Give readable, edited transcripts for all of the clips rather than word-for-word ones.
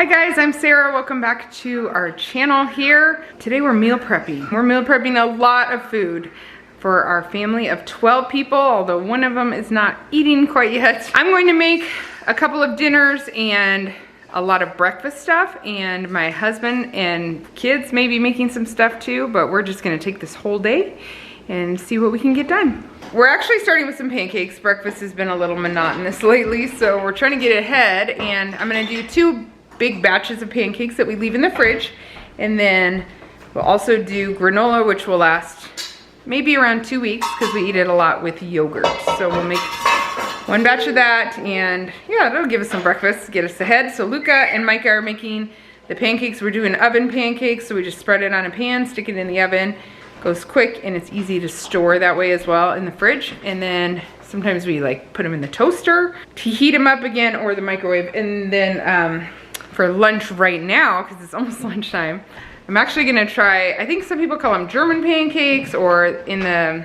Guys, I'm Sarah. Welcome back to our channel here. Today we're meal prepping. We're meal prepping a lot of food for our family of 12 people, although one of them is not eating quite yet. I'm going to make a couple of dinners and a lot of breakfast stuff, and my husband and kids may be making some stuff too, but we're just gonna take this whole day and see what we can get done. We're actually starting with some pancakes. Breakfast has been a little monotonous lately, so we're trying to get ahead, and I'm gonna do 2 big batches of pancakes that we leave in the fridge, and then we'll also do granola, which will last maybe around 2 weeks because we eat it a lot with yogurt. So we'll make 1 batch of that, and yeah, that'll give us some breakfast, get us ahead. So Luka and Micah are making the pancakes. We're doing oven pancakes, so we just spread it on a pan, stick it in the oven. Goes quick, and it's easy to store that way as well in the fridge. And then sometimes we like put them in the toaster to heat them up again, or the microwave. And then for lunch right now, because it's almost lunchtime, I'm actually gonna try, I think some people call them German pancakes, or in the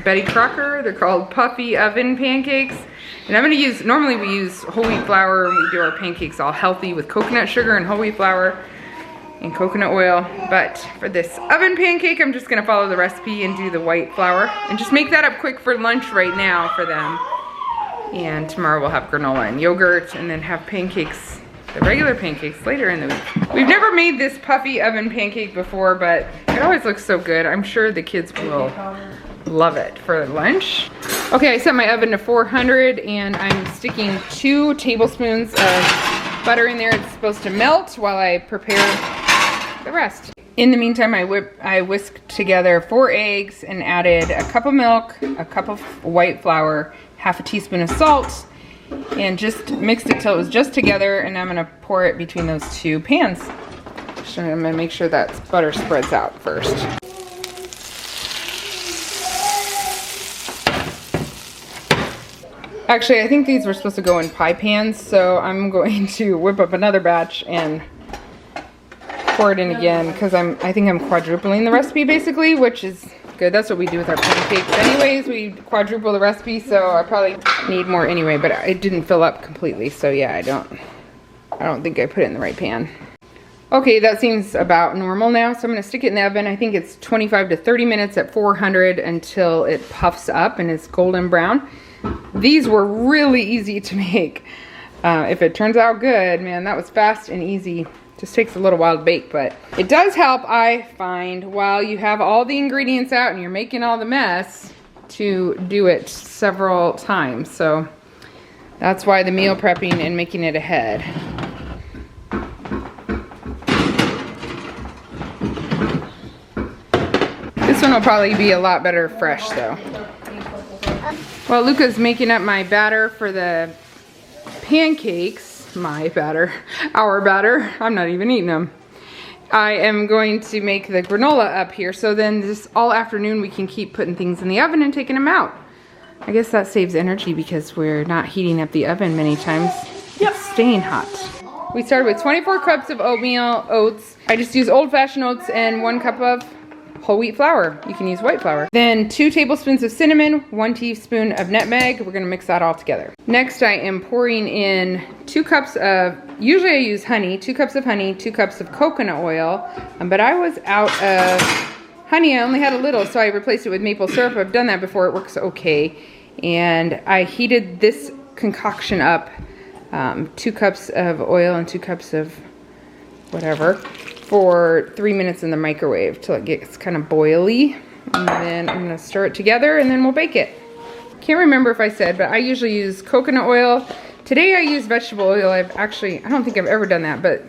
Betty Crocker, they're called puffy oven pancakes. And I'm gonna use, normally we use whole wheat flour, and we do our pancakes all healthy with coconut sugar and whole wheat flour and coconut oil. But for this oven pancake, I'm just gonna follow the recipe and do the white flour and just make that up quick for lunch right now for them. And tomorrow we'll have granola and yogurt, and then have pancakes, the regular pancakes, later in the week. We've never made this puffy oven pancake before, but it always looks so good. I'm sure the kids will love it for lunch. Okay, I set my oven to 400, and I'm sticking 2 tablespoons of butter in there. It's supposed to melt while I prepare the rest. In the meantime, I whisked together 4 eggs and added a cup of milk, a cup of white flour, half a teaspoon of salt, and just mixed it till it was just together. And I'm gonna pour it between those 2 pans. So I'm gonna make sure that butter spreads out first. Actually, I think these were supposed to go in pie pans, so I'm going to whip up another batch and pour it in again, because I think I'm quadrupling the recipe basically, which is good. That's what we do with our pancakes anyways. We quadruple the recipe, so I probably need more anyway, but it didn't fill up completely, so yeah, I don't think I put it in the right pan. Okay, that seems about normal now, so I'm gonna stick it in the oven. I think it's 25 to 30 minutes at 400 until it puffs up and it's golden brown. These were really easy to make. If it turns out good, man, that was fast and easy. Just takes a little while to bake, but it does help, I find, while you have all the ingredients out and you're making all the mess, to do it several times. So that's why the meal prepping and making it ahead. This one will probably be a lot better fresh though. Well, Luka's making up my batter for the pancakes. My batter, our batter. I'm not even eating them. I am going to make the granola up here, so then this all afternoon we can keep putting things in the oven and taking them out. I guess that saves energy because we're not heating up the oven many times. It's staying hot. We started with 24 cups of oats. I just use old-fashioned oats and 1 cup of whole wheat flour. You can use white flour. Then 2 tablespoons of cinnamon, 1 teaspoon of nutmeg. We're gonna mix that all together. Next, I am pouring in 2 cups of, usually I use honey, 2 cups of honey, 2 cups of coconut oil, but I was out of honey. I only had a little, so I replaced it with maple syrup. I've done that before, it works okay. And I heated this concoction up, 2 cups of oil and 2 cups of whatever, for 3 minutes in the microwave till it gets kind of boily. And then I'm gonna stir it together and then we'll bake it. Can't remember if I said, but I usually use coconut oil. Today I use vegetable oil. I don't think I've ever done that, but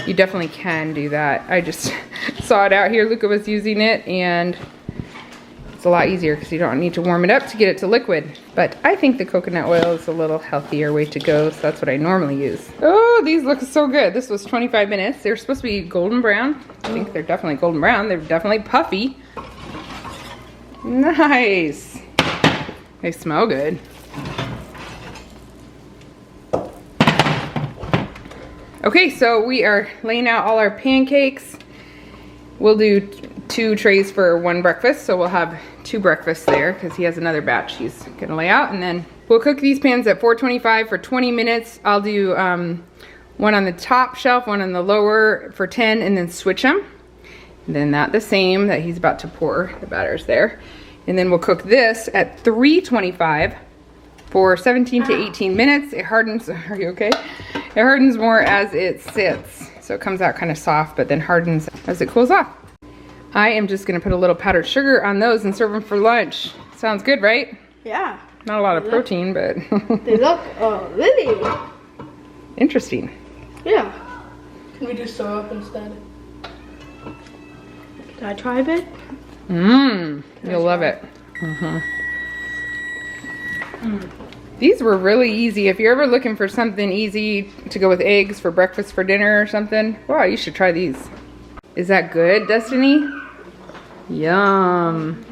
you definitely can do that. I just saw it out here. Luka was using it, and it's a lot easier because you don't need to warm it up to get it to liquid. But I think the coconut oil is a little healthier way to go, so that's what I normally use. Oh, these look so good. This was 25 minutes. They're supposed to be golden brown. I think they're definitely golden brown. They're definitely puffy. Nice. They smell good. Okay, so we are laying out all our pancakes. We'll do 2 trays for 1 breakfast, so we'll have 2 breakfasts there because he has another batch he's gonna lay out, and then we'll cook these pans at 425 for 20 minutes. I'll do one on the top shelf, one on the lower for 10, and then switch them. And then that the same that he's about to pour, the batter's there. And then we'll cook this at 325 for 17 to 18 minutes. It hardens, are you okay? It hardens more as it sits. So it comes out kind of soft, but then hardens as it cools off. I am just gonna put a little powdered sugar on those and serve them for lunch. Sounds good, right? Yeah. Not a lot of protein, but. They look really interesting. Yeah. Can we do syrup instead? Can I try a bit? You'll love it. These were really easy. If you're ever looking for something easy to go with eggs for breakfast, for dinner or something, wow, you should try these. Is that good, Destiny? Yum.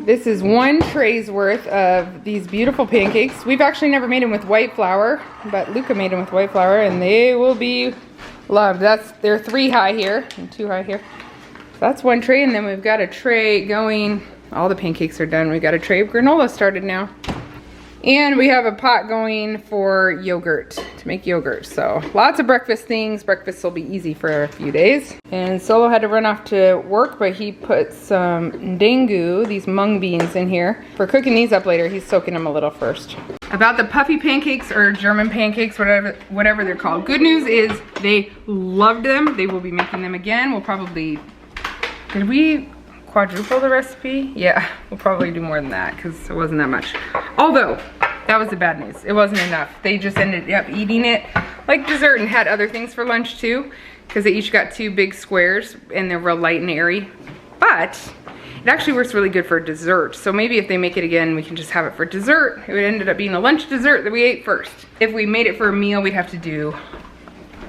This is 1 tray's worth of these beautiful pancakes. We've actually never made them with white flour, but Luka made them with white flour and they will be loved. They're 3 high here and 2 high here. So that's 1 tray, and then we've got a tray going. All the pancakes are done. We've got a tray of granola started now. And we have a pot going for yogurt, to make yogurt. So lots of breakfast things. Breakfast will be easy for a few days. And Solo had to run off to work, but he put some dengu, these mung beans, in here. For cooking these up later, he's soaking them a little first. About the puffy pancakes or German pancakes, whatever they're called. Good news is they loved them. They will be making them again. We'll probably, did we quadruple the recipe? Yeah, we'll probably do more than that because it wasn't that much. Although, that was the bad news. It wasn't enough. They just ended up eating it like dessert and had other things for lunch too, because they each got 2 big squares and they're real light and airy. But it actually works really good for dessert. So maybe if they make it again, we can just have it for dessert. It would ended up being a lunch dessert that we ate first. If we made it for a meal, we'd have to do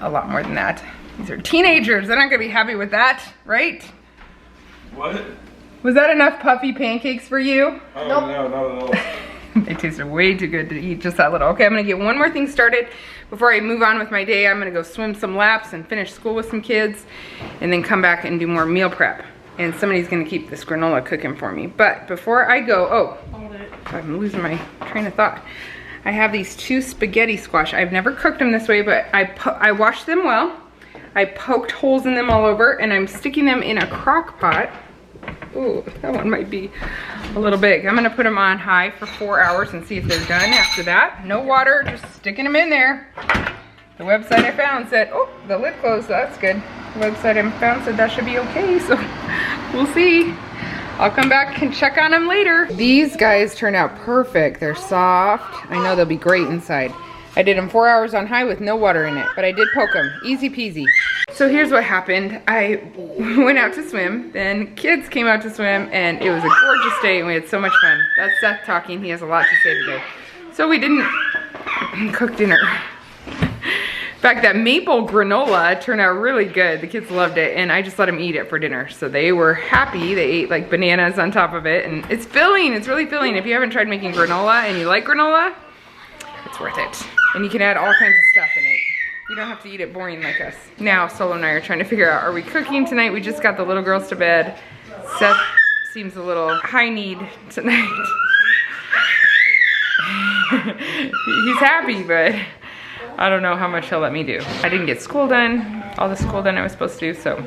a lot more than that. These are teenagers. They're not gonna be happy with that, right? What? Was that enough puffy pancakes for you? Oh, nope. No, not at all. They tasted way too good to eat just that little. Okay, I'm gonna get one more thing started before I move on with my day. I'm gonna go swim some laps and finish school with some kids and then come back and do more meal prep. And somebody's gonna keep this granola cooking for me. But before I go, I'm losing my train of thought. I have these 2 spaghetti squash. I've never cooked them this way, but I washed them well. I poked holes in them all over, and I'm sticking them in a crock pot. Ooh, that one might be a little big. I'm gonna put them on high for 4 hours and see if they're done after that. No water, just sticking them in there. The website I found said, oh, the lid closed, so that's good. The website I found said that should be okay, so we'll see. I'll come back and check on them later. These guys turned out perfect. They're soft. I know they'll be great inside. I did them 4 hours on high with no water in it, but I did poke them, easy peasy. So here's what happened. I went out to swim, then kids came out to swim, and it was a gorgeous day and we had so much fun. That's Seth talking, he has a lot to say today. So we didn't cook dinner. In fact, that maple granola turned out really good. The kids loved it, and I just let them eat it for dinner. So they were happy. They ate like bananas on top of it, and it's filling, it's really filling. If you haven't tried making granola and you like granola, it's worth it. And you can add all kinds of stuff in it. You don't have to eat it boring like us. Now, Solo and I are trying to figure out, are we cooking tonight? We just got the little girls to bed. Seth seems a little high need tonight. He's happy, but I don't know how much he'll let me do. I didn't get school done, all the school done I was supposed to do, so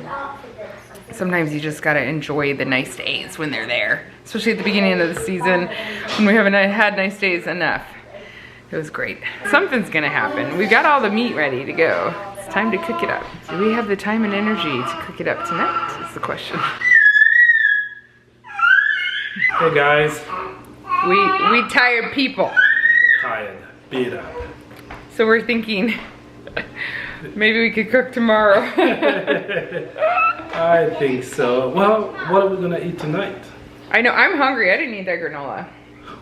sometimes you just gotta enjoy the nice days when they're there. Especially at the beginning of the season, when we haven't had nice days enough. It was great. Something's gonna happen. We've got all the meat ready to go. It's time to cook it up. Do we have the time and energy to cook it up tonight? Is the question. Hey guys. We tired people. Tired, beat up. So we're thinking maybe we could cook tomorrow. I think so. Well, what are we gonna eat tonight? I know, I'm hungry. I didn't eat that granola.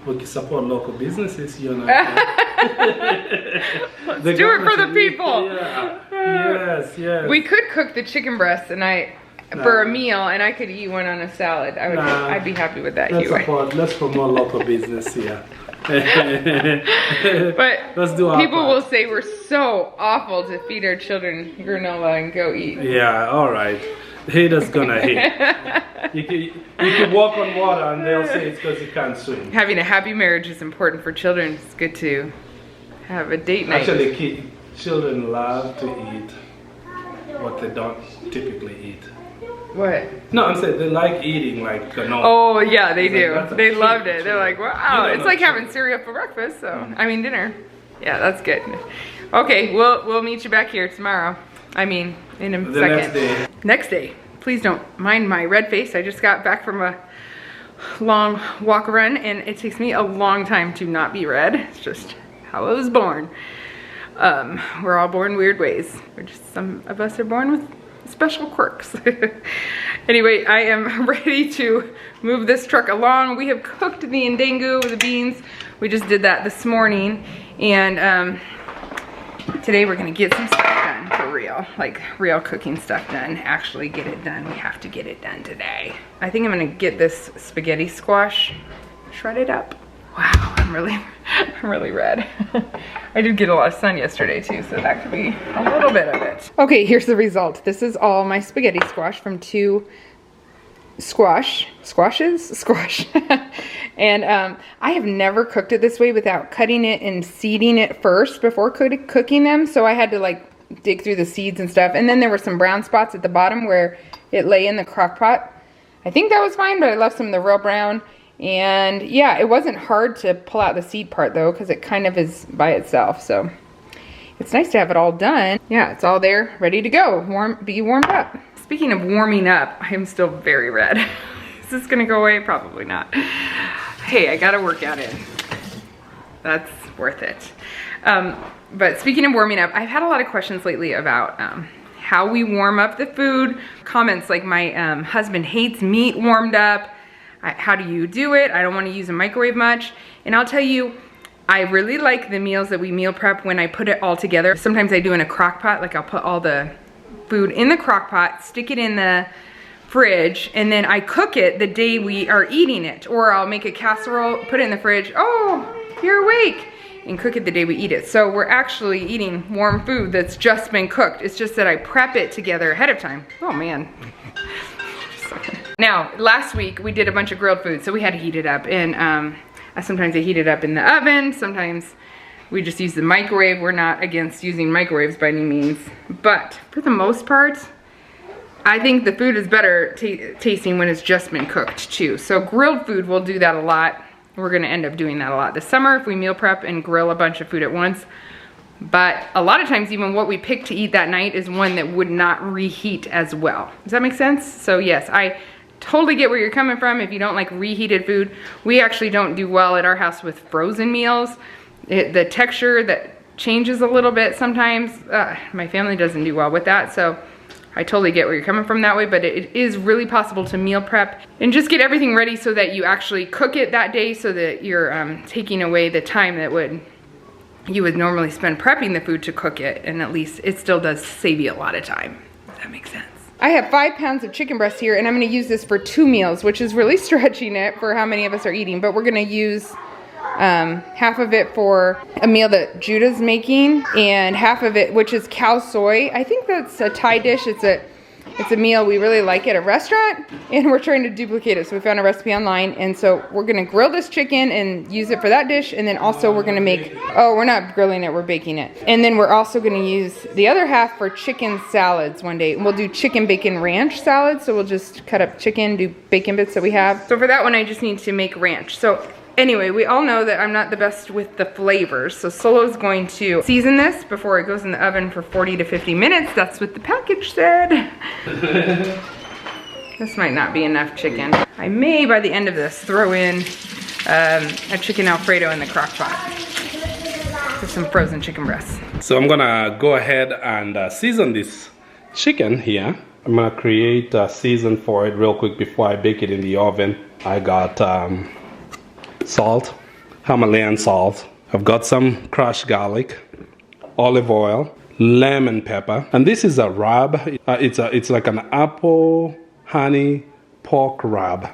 We can support local businesses, you know. Let's do it for the people. Yeah. Yes. We could cook the chicken breasts and for a meal, and I could eat one on a salad. I'd be happy with that. Let's promote local business here. But let's do our people part. will say we're so awful to feed our children granola and go eat. Yeah, all right. Haters gonna hate. You can walk on water and they'll say it's because you can't swim. Having a happy marriage is important for children. It's good to have a date night. Actually, children love to eat what they don't typically eat. What? No, I'm saying they like eating like canola. Oh yeah, they do. That's a They treat loved it. to They're like, wow, it's like having cereal for breakfast. So I mean dinner. Yeah, that's good. Okay, we'll meet you back here tomorrow. I mean, in a second. Next day. Please don't mind my red face. I just got back from a long walk run, and it takes me a long time to not be red. It's just how I was born. We're all born weird ways. Some of us are born with special quirks. Anyway, I am ready to move this truck along. We have cooked the ndengu, the beans. We just did that this morning, and today we're gonna get some stuff done for real, like real cooking stuff done. Actually get it done. We have to get it done today. I think I'm gonna get this spaghetti squash shredded up. Wow, I'm really red. I did get a lot of sun yesterday too, so that could be a little bit of it. Okay, here's the result. This is all my spaghetti squash from 2 squash. And I have never cooked it this way without cutting it and seeding it first before cooking them. So I had to like dig through the seeds and stuff. And then there were some brown spots at the bottom where it lay in the crock pot. I think that was fine, but I left some of the real brown. And yeah, it wasn't hard to pull out the seed part though, because it kind of is by itself. So it's nice to have it all done. Yeah, it's all there, ready to go, be warmed up. Speaking of warming up, I am still very red. Is this gonna go away? Probably not. Hey, I got a workout in. That's worth it. But speaking of warming up, I've had a lot of questions lately about how we warm up the food. Comments like my husband hates meat warmed up. How do you do it? I don't want to use a microwave much. And I'll tell you, I really like the meals that we meal prep when I put it all together. Sometimes I do in a crock pot, like I'll put all the food in the crock pot, stick it in the fridge, and then I cook it the day we are eating it. Or I'll make a casserole, put it in the fridge, oh, you're awake, and cook it the day we eat it. So we're actually eating warm food that's just been cooked. It's just that I prep it together ahead of time. Oh man. Now, last week we did a bunch of grilled food, so we had to heat it up. And sometimes I heat it up in the oven, sometimes we just use the microwave. We're not against using microwaves by any means. But for the most part, I think the food is better tasting when it's just been cooked too. So grilled food, we'll do that a lot. We're gonna end up doing that a lot this summer if we meal prep and grill a bunch of food at once. But a lot of times even what we pick to eat that night is one that would not reheat as well. Does that make sense? So yes, I totally get where you're coming from if you don't like reheated food. We actually don't do well at our house with frozen meals. The texture that changes a little bit sometimes, my family doesn't do well with that. So I totally get where you're coming from that way, but it is really possible to meal prep and just get everything ready so that you actually cook it that day, so that you're taking away the time that you would normally spend prepping the food to cook it, and at least it still does save you a lot of time. Does that make sense? I have 5 pounds of chicken breast here, and I'm gonna use this for 2 meals, which is really stretching it for how many of us are eating, but we're gonna use half of it for a meal that Judah's making, and half of it, which is cow soy. I think that's a Thai dish. It's a meal we really like at a restaurant, and we're trying to duplicate it. So we found a recipe online, and so we're gonna grill this chicken and use it for that dish, and then also we're gonna make, oh, we're not grilling it, we're baking it. And then we're also gonna use the other half for chicken salads one day. We'll do chicken bacon ranch salad, so we'll just cut up chicken, do bacon bits that we have. So for that one, I just need to make ranch. So anyway, we all know that I'm not the best with the flavors, so Solo's going to season this before it goes in the oven for 40 to 50 minutes. That's what the package said. This might not be enough chicken. I may, by the end of this, throw in a chicken Alfredo in the crock pot with some frozen chicken breasts. So I'm gonna go ahead and season this chicken here. I'm gonna create a season for it real quick before I bake it in the oven. I got salt, Himalayan salt. I've got some crushed garlic, olive oil, lemon pepper, and this is a rub. It's like an apple honey pork rub.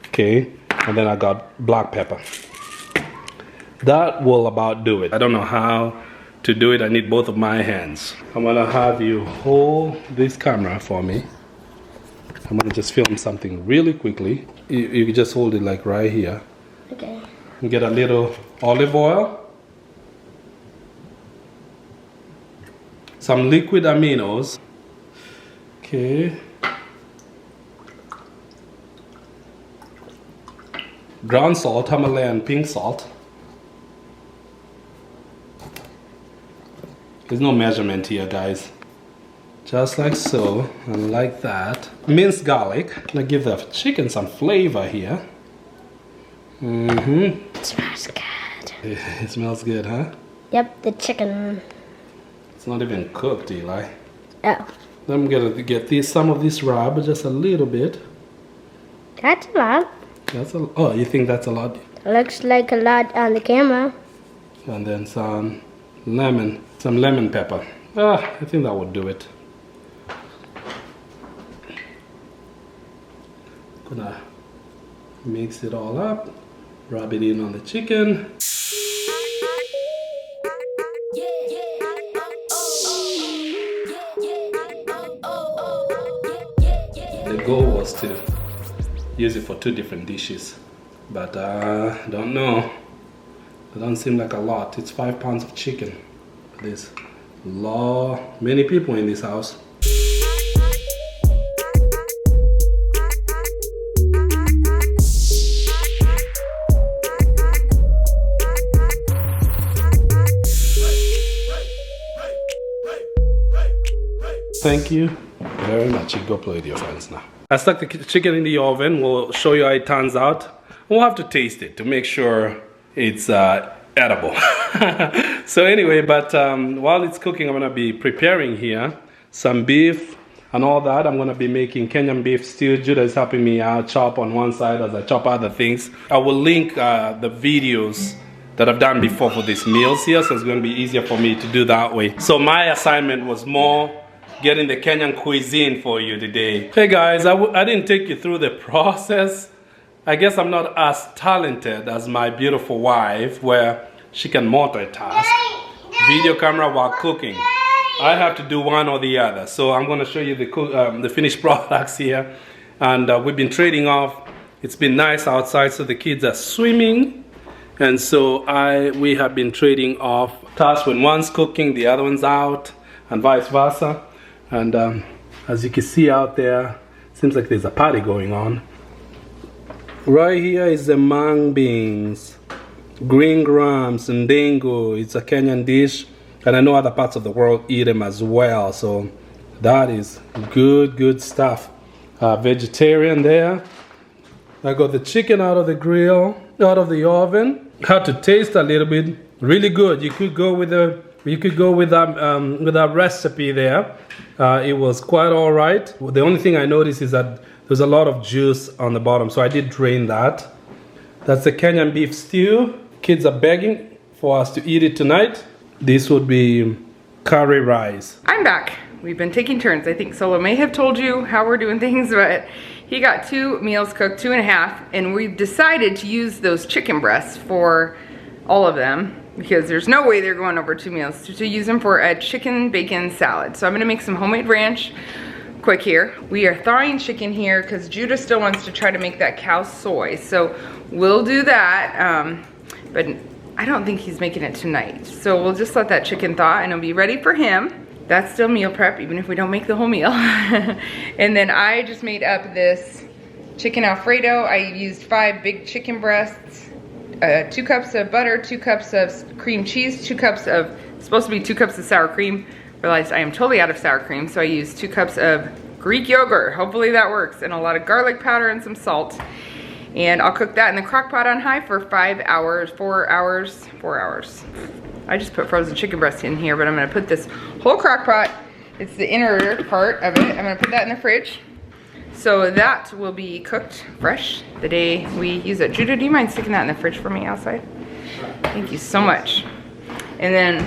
Okay, and then I got black pepper. That will about do it. I don't know how to do it. I need both of my hands. I'm gonna have you hold this camera for me. I'm gonna just film something really quickly. You can just hold it like right here. Okay. Get a little olive oil. some liquid aminos. Okay. Ground salt, Himalayan pink salt. There's no measurement here, guys. Just like so, and like that. Minced garlic. Gonna give the chicken some flavor here. It smells good. It smells good, huh? Yep, the chicken. It's not even cooked, Eli. Oh. I'm gonna get some of this rub, just a little bit. That's a lot. Oh, you think that's a lot? Looks like a lot on the camera. And then some lemon pepper. I think that would do it. Gonna mix it all up, rub it in on the chicken. The goal was to use it for 2 different dishes, but don't know. It doesn't seem like a lot. It's 5 pounds of chicken. There's many people in this house. Thank you very much. You go play with your friends now. I stuck the chicken in the oven. We'll show you how it turns out. We'll have to taste it to make sure it's edible. So anyway, but while it's cooking, I'm gonna be preparing here some beef and all that. I'm gonna be making Kenyan beef stew. Judah is helping me out, chop on one side as I chop other things. I will link the videos that I've done before for these meals here, so it's gonna be easier for me to do that way. So my assignment was more getting the Kenyan cuisine for you today. Hey guys, I didn't take you through the process. I guess I'm not as talented as my beautiful wife, where she can multitask. Video camera while cooking. I have to do one or the other. So I'm gonna show you the finished products here. And we've been trading off. It's been nice outside, so the kids are swimming. And so we have been trading off tasks when one's cooking, the other one's out, and vice versa. And as you can see out there, seems like there's a party going on. Right here is the mung beans, green grams, and dengu. It's a Kenyan dish, and I know other parts of the world eat them as well. So that is good stuff. Vegetarian there. I got the chicken out of the grill, out of the oven. Had to taste a little bit. Really good. You could go with that recipe there. It was quite all right. The only thing I noticed is that there's a lot of juice on the bottom, so I did drain that. That's the Kenyan beef stew. Kids are begging for us to eat it tonight. This would be curry rice. I'm back. We've been taking turns. I think Solo may have told you how we're doing things, but he got 2 meals cooked, 2.5, and we've decided to use those chicken breasts for all of them, because there's no way they're going over 2 meals, to use them for a chicken bacon salad. So I'm gonna make some homemade ranch quick here. We are thawing chicken here because Judah still wants to try to make that cow soy. So we'll do that, but I don't think he's making it tonight. So we'll just let that chicken thaw and it'll be ready for him. That's still meal prep, even if we don't make the whole meal. And then I just made up this chicken Alfredo. I used 5 big chicken breasts, 2 cups of butter, 2 cups of cream cheese, 2 cups of, supposed to be 2 cups of sour cream. Realized I am totally out of sour cream, so I used 2 cups of Greek yogurt. Hopefully that works. And a lot of garlic powder and some salt. And I'll cook that in the crock pot on high for 4 hours. I just put frozen chicken breast in here, but I'm gonna put this whole crock pot, it's the inner part of it, I'm gonna put that in the fridge. So that will be cooked fresh the day we use it. Judah, do you mind sticking that in the fridge for me outside? Thank you so much. And then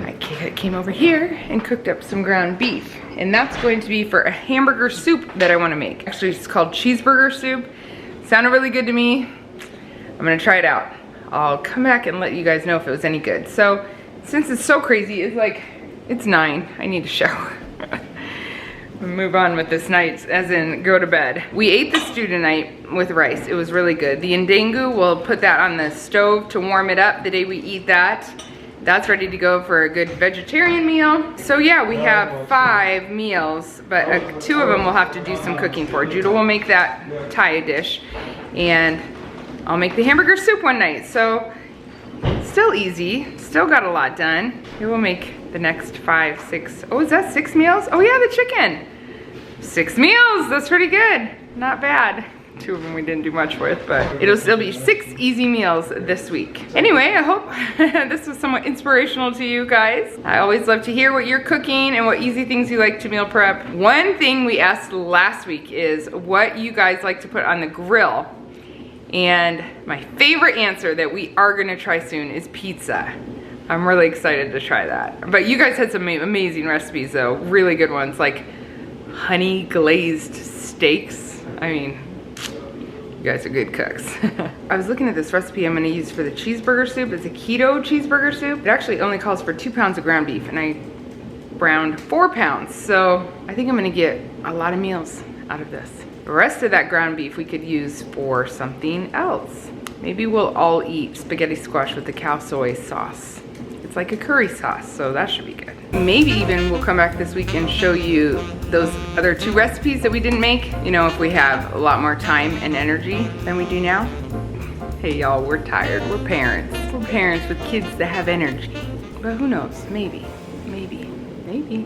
I came over here and cooked up some ground beef. And that's going to be for a hamburger soup that I wanna make. Actually, it's called cheeseburger soup. Sounded really good to me. I'm gonna try it out. I'll come back and let you guys know if it was any good. So, since it's so crazy, it's 9. I need to shower. Move on with this night, as in go to bed. We ate the stew tonight with rice. It was really good. The ndengu, we'll put that on the stove to warm it up the day we eat that. That's ready to go for a good vegetarian meal. So yeah, we have 5 meals, but 2 of them we'll have to do some cooking for. Judah will make that Thai dish, and I'll make the hamburger soup one night. So still easy, still got a lot done. It will make the next 5, 6, oh, is that 6 meals? Oh yeah, the chicken. 6 meals, that's pretty good. Not bad. 2 of them we didn't do much with, but it'll still be 6 easy meals this week. Anyway, I hope this was somewhat inspirational to you guys. I always love to hear what you're cooking and what easy things you like to meal prep. One thing we asked last week is what you guys like to put on the grill. And my favorite answer that we are gonna try soon is pizza. I'm really excited to try that. But you guys had some amazing recipes though, really good ones, like honey glazed steaks. I mean, you guys are good cooks. I was looking at this recipe I'm gonna use for the cheeseburger soup. It's a keto cheeseburger soup. It actually only calls for 2 pounds of ground beef, and I browned 4 pounds. So I think I'm gonna get a lot of meals out of this. The rest of that ground beef we could use for something else. Maybe we'll all eat spaghetti squash with the cow soy sauce. It's like a curry sauce, so that should be good. Maybe even we'll come back this week and show you those other 2 recipes that we didn't make. You know, if we have a lot more time and energy than we do now. Hey y'all, we're tired, we're parents. We're parents with kids that have energy. But who knows, maybe, maybe, maybe.